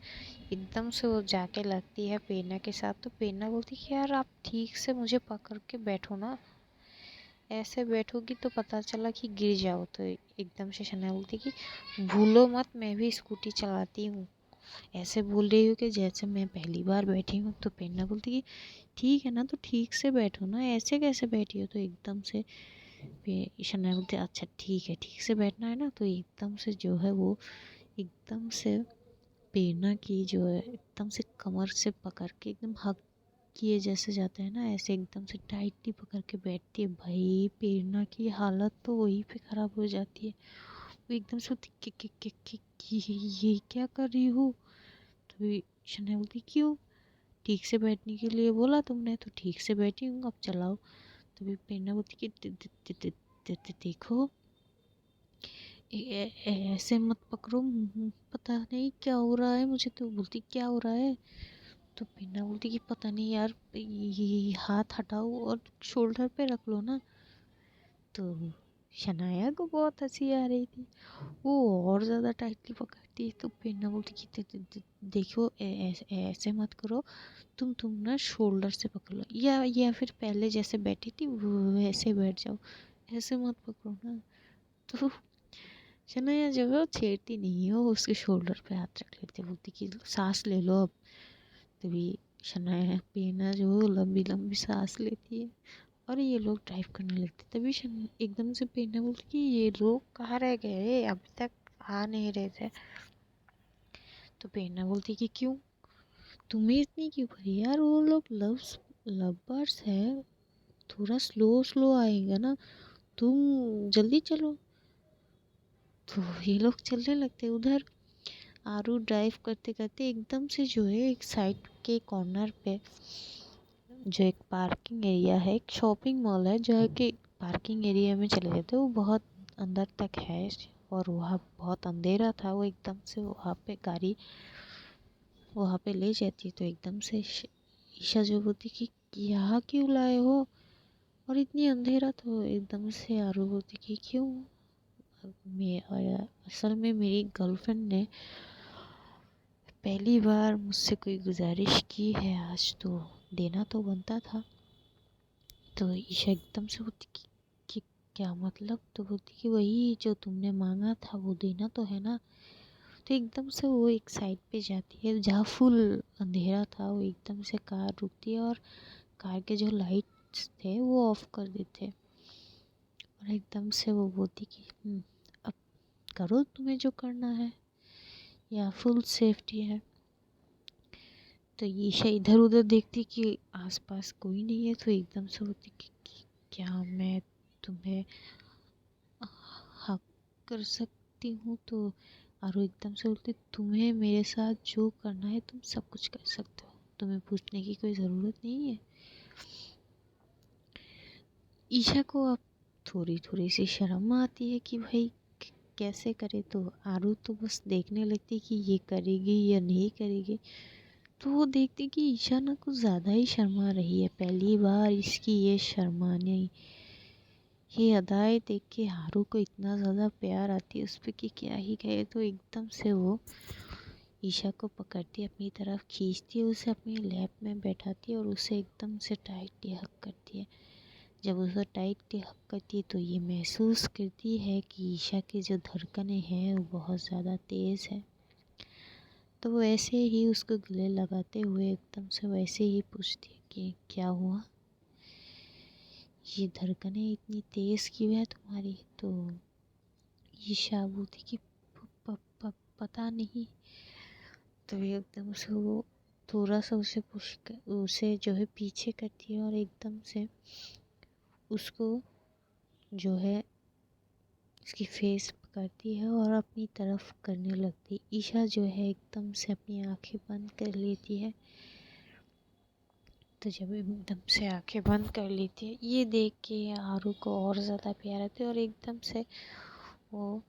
एकदम से वो जाके लगती है प्रेरणा के साथ। तो प्रेरणा बोलती कि यार आप ठीक से मुझे पकड़ के बैठो ना, ऐसे बैठोगी तो पता चला कि गिर जाओ। तो एकदम से शनाया बोलती कि भूलो मत मैं भी स्कूटी चलाती हूँ, ऐसे बोल रही हूँ कि जैसे मैं पहली बार बैठी हूँ। तो प्रेरणा बोलती कि ठीक है ना, तो ठीक से बैठो ना, ऐसे कैसे बैठी हो? तो एकदम से शनाया बोलती अच्छा ठीक है, ठीक से बैठना है ना। तो एकदम से जो है वो एकदम से प्रेरणा की जो है एकदम से कमर से पकड़ के एकदम हक किए जैसे जाता है ना, ऐसे एकदम से टाइटली पकड़ के बैठती है। भाई प्रेरणा की हालत तो वहीं पे ख़राब हो जाती है। वो एकदम से होती ये क्या कर रही हो? तो शनाया बोलती क्यों, ठीक से बैठने के लिए बोला तुमने तो ठीक से बैठी हूँ, अब चलाओ। तभी प्रेरणा बोलती कि देखो ऐसे मत पकड़ो, पता नहीं क्या हो रहा है मुझे। तो बोलती क्या हो रहा है? तो प्रेरणा बोलती कि पता नहीं यार, ये हाथ हटाओ और शोल्डर पे रख लो ना। तो शनाया को बहुत हंसी आ रही थी, वो और ज़्यादा टाइटली पकड़ती है। तो प्रेरणा बोलती कि देखो ऐसे मत करो, तुम ना शोल्डर से पकड़ लो, या फिर पहले जैसे बैठी थी वैसे बैठ जाओ, ऐसे मत पकड़ो ना। तो शनाया जो है वो छेड़ती नहीं है, वो उसके शोल्डर पे हाथ रख लेती है, बोलती कि सांस ले लो अब। तभी शनाया पीना जो लंबी लंबी सांस लेती है और ये लोग ड्राइव करने लगते। तभी एकदम से पीना बोलती कि ये लोग कहाँ रह गए, अभी तक आ नहीं रहे थे। तो पीना बोलती कि क्यों, तुम्हें इतनी क्यों पड़ी यार, वो लोग लव बर्ड्स है, थोड़ा स्लो स्लो आएगा ना, तुम जल्दी चलो। तो ये लोग चलने लगते उधर। आरू ड्राइव करते करते एकदम से जो है एक साइड के कॉर्नर पे जो एक पार्किंग एरिया है, एक शॉपिंग मॉल है जो है कि पार्किंग एरिया में चले गए थे। वो बहुत अंदर तक है और वहाँ बहुत अंधेरा था। वो एकदम से वहाँ पे गाड़ी वहाँ पे ले जाती है। तो एकदम से ईशा जो बोलती कि यहाँ क्यों लाए हो और इतनी अंधेरा। तो एकदम से आरू बोलती कि क्यों, मैं असल में मेरी गर्लफ्रेंड ने पहली बार मुझसे कोई गुजारिश की है आज, तो देना तो बनता था। तो ईशा एकदम से बोलती कि क्या मतलब? तो बोलती कि वही जो तुमने मांगा था वो देना तो है ना। तो एकदम से वो एक साइड पे जाती है जहाँ फुल अंधेरा था। वो एकदम से कार रुकती है और कार के जो लाइट्स थे वो ऑफ कर देते हैं और एकदम से वो बोलती कि अब करो तुम्हें जो करना है, या फुल सेफ्टी है। तो ईशा इधर उधर देखती कि आसपास कोई नहीं है। तो एकदम से होती कि क्या मैं तुम्हें हक कर सकती हूँ? तो आरो एकदम से बोलती तुम्हें मेरे साथ जो करना है तुम सब कुछ कर सकते हो, तुम्हें पूछने की कोई ज़रूरत नहीं है। ईशा को अब थोड़ी थोड़ी सी शर्म आती है कि भाई कैसे करे। तो आरू तो बस देखने लगती कि ये करेगी या नहीं करेगी। तो वो देखती कि ईशा ना कुछ ज़्यादा ही शर्मा रही है, पहली बार इसकी ये शर्माने ये अदाएँ देख के हारू को इतना ज़्यादा प्यार आती है उस पर कि क्या ही कहे। तो एकदम से वो ईशा को पकड़ती है, अपनी तरफ खींचती है, उसे अपनी लैप में बैठाती है और उसे एकदम से टाइटली हक करती है। जब उसे टाइटली हक करती है तो ये महसूस करती है कि ईशा की जो धड़कनें हैं वो बहुत ज़्यादा तेज़ है। तो वो ऐसे ही उसको गले लगाते हुए एकदम से वैसे ही पूछती है कि क्या हुआ, ये धड़कनें इतनी तेज़ क्यों है तुम्हारी? तो ईशा बोलती कि पता नहीं। तो एकदम से वो थोड़ा सा उसे जो है पीछे करती है और एकदम से उसको जो है उसकी फेस पकड़ती है और अपनी तरफ करने लगती है। ईशा जो है एकदम से अपनी आंखें बंद कर लेती है। तो जब एकदम से आंखें बंद कर लेती है, ये देख के आरू को और ज़्यादा प्यार आता है और एकदम से वो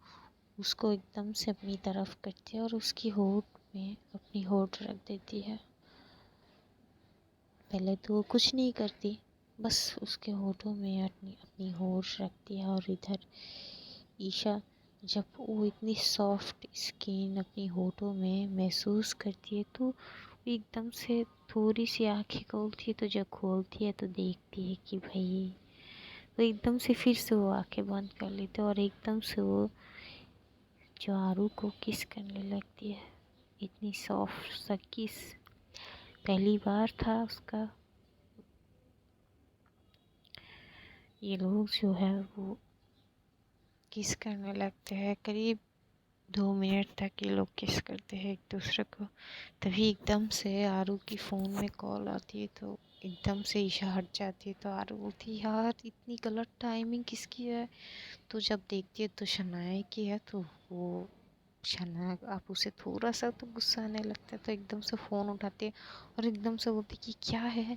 उसको एकदम से अपनी तरफ करती है और उसकी होठ में अपनी होठ रख देती है। पहले तो वो कुछ नहीं करती, बस उसके होठों में अपनी अपनी होठ रखती है। और इधर ईशा जब वो इतनी सॉफ्ट स्किन अपनी होठों में महसूस करती है तो एकदम से थोड़ी सी आंखें खोलती है। तो जब खोलती है तो देखती है कि भाई, तो एकदम से फिर से वो आंखें बंद कर लेती है और एकदम से वो जो आरू को किस करने लगती है। इतनी सॉफ्ट सा किस पहली बार था उसका। ये लोग जो है वो किस करने लगते हैं, करीब 2 मिनट तक ये लोग किस करते हैं एक दूसरे को। तभी एकदम से आरू की फ़ोन में कॉल आती है। तो एकदम से ईशा हट जाती है तो आरू बोलती है यार इतनी गलत टाइमिंग किसकी है। तो जब देखती है तो शनाया की है, तो वो शनाया आप उसे थोड़ा सा तो गुस्सा आने लगता है, तो एकदम से फ़ोन उठाती है और एकदम से बोलती कि क्या है।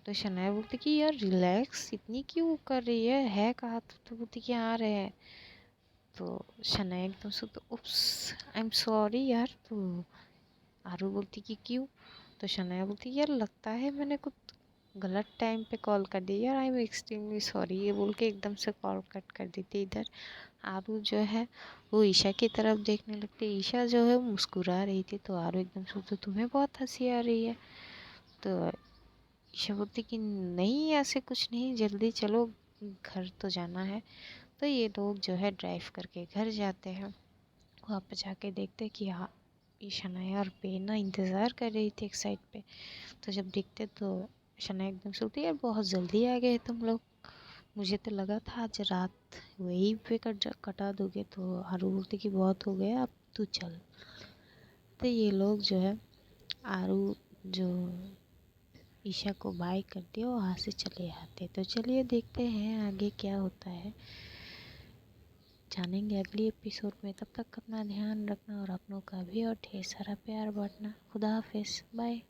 तो शनाया बोलती कि यार रिलैक्स, इतनी क्यों कर रही है कहा। तो बोलती कि आ रहे हैं। तो शनाया एकदम से तो उप्स, आई एम सॉरी यार। तो आरू बोलती कि क्यों। तो शनाया बोलती यार लगता है मैंने कुछ गलत टाइम पे कॉल कर दी यार, आई एम एक्सट्रीमली सॉरी, ये बोल के एकदम से कॉल कट कर देती। इधर आरू जो है वो ईशा की तरफ देखने लगती। ईशा जो है मुस्कुरा रही थी, तो आरू एकदम से तो तुम्हें बहुत हंसी आ रही है। तो ईशा बोलती कि नहीं ऐसे कुछ नहीं, जल्दी चलो घर तो जाना है। तो ये लोग जो है ड्राइव करके घर जाते हैं। वहाँ पे जाके देखते कि हाँ शनाया और बेना इंतज़ार कर रही थी एक साइड पे। तो जब देखते तो शनाया एकदम से बोलती यार बहुत जल्दी आ गए तुम लोग, मुझे तो लगा था आज रात वहीं पे कटा दोगे। तो आरू बोलती कि बहुत हो गया अब तू चल। तो ये लोग जो है आरू जो ईशा को बाय करते और वहाँ से चले आते। तो चलिए देखते हैं आगे क्या होता है, जानेंगे अगली एपिसोड में। तब तक अपना ध्यान रखना और अपनों का भी और ढेर सारा प्यार बांटना। खुदा हाफिज़, बाय।